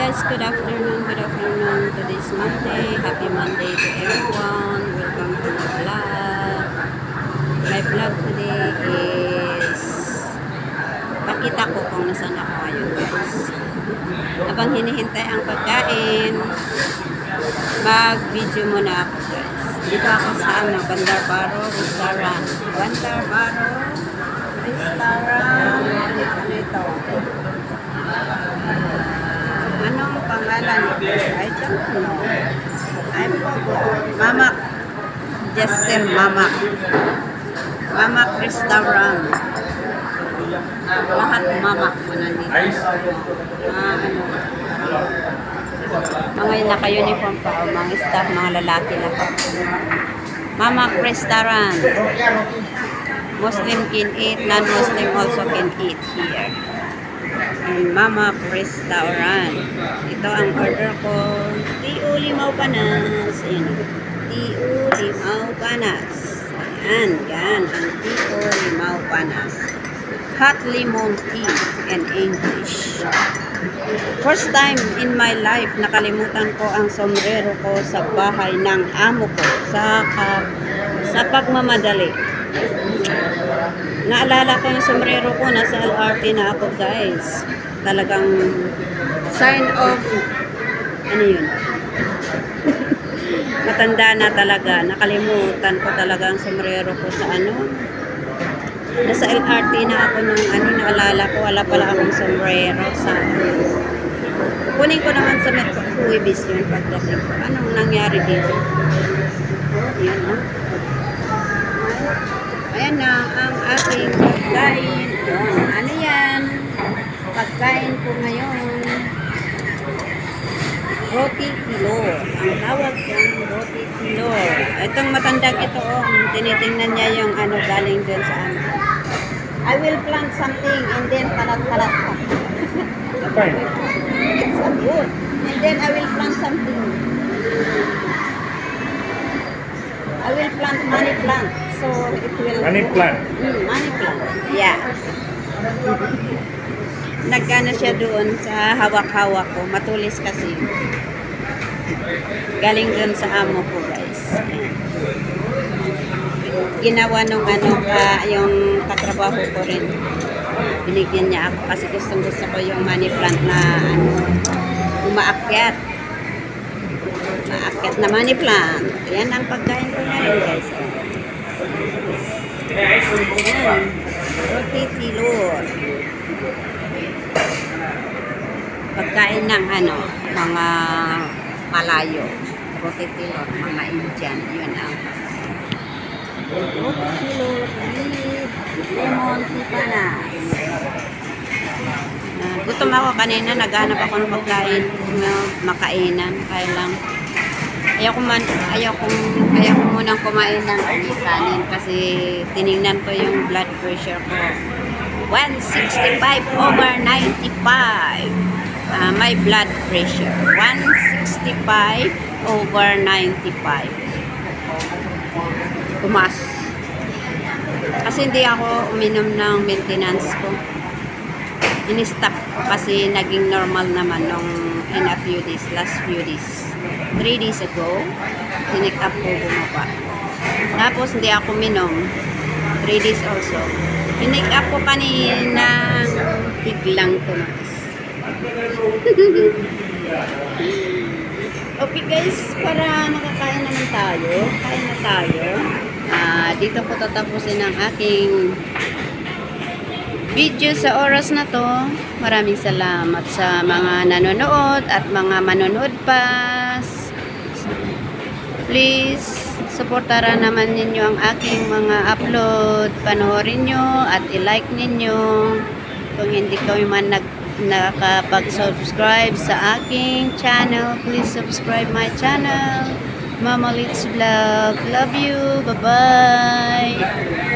Guys, good afternoon, good afternoon. Today's Monday. Happy Monday to everyone. Welcome to my vlog. My vlog today is pakita ko kung nasaan ako ngayon, guys. Habang hinihintay ang pagkain, mag-video muna ako, guys. Dito ako sa Bandar Baro Restaurant. Bandar Baro Restaurant. Ano ito? Anong pangalan nito? I don't know. I'm Mamak. Justin Mamak. Mamak Restaurant. Lahat Mamak mo nandito. Mga naka-uniform pa o mga staff, mga lalaki na pa. Mamak Restaurant. Muslim can eat, non-Muslim also can eat here. And Mamak Restaurant. Ito ang order ko. Tiu Limau Panas. Ayan. Tiu Limau Panas. Ayan. Yan. Ang Tiu Limau Panas. Hot lemon tea in English. First time in my life, nakalimutan ko ang sombrero ko sa bahay ng amo ko sa pagmamadali. Naalala ko yung sombrero ko, nasa LRT na ako, guys. Talagang sign of, ano yun? Matanda na talaga. Nakalimutan ko talaga ang sombrero ko sa ano. Nasa LRT na ako nung naalala ko, wala pala akong sombrero sa kunin ko naman sa Metro Huibis yun pagdating ko. Anong nangyari dito? Yun, no? Ayan na ang aking pagkain. Ano yan? Pagkain ko ngayon. Roti Kilor. Ang tawag yung Roti Kilor. Itong matandang ito, tinitingnan niya yung galing dun sa ano. I will plant something and then kalat-kalat pa. It's so good. And then I will plant something. I will plant money plant. So it will... Money plant? Money plant. Yeah. Nagkana siya doon sa hawak-hawak ko. Matulis kasi. Galing doon sa amo ko, guys. Ginawa nung yung katrabaho ko rin. Binigyan niya ako kasi gustong-gusto ko yung money plant na umaakyat. Maakyat na money plant. Yan ang pagkain ko ngayon, guys. Ayan. Roti Kilor. Pagkain ng mga Malayo. Roti Kilor, mga Indian. Yun ang Roti Kilor with lemon tea panas. Gutom ako kanina, naghanap ako ng pagkain makainan. Kaya lang ayaw ko munang kumain ng kanin kasi tiningnan ko yung blood pressure ko. 165/95. My blood pressure 165/95. Tumas. Kasi hindi ako uminom ng maintenance ko. In-stop kasi naging normal naman nung in a few days, last few days. 3 days ago, tinik up ko bumaba. Tapos hindi ako minom. 3 days also. Tinik up ko kanina, biglang tumas. Okay guys, para makakain naman tayo. Kain na tayo. Dito ko tatapusin ang aking video sa oras na to. Maraming salamat sa mga nanonood at mga manonood pa. Please, supportaran naman ninyo ang aking mga upload. Panoorin nyo at i-like ninyo. Kung hindi kayo man nakapag-subscribe sa aking channel, please subscribe my channel. Mama Litz Vlog. Love you. Bye-bye.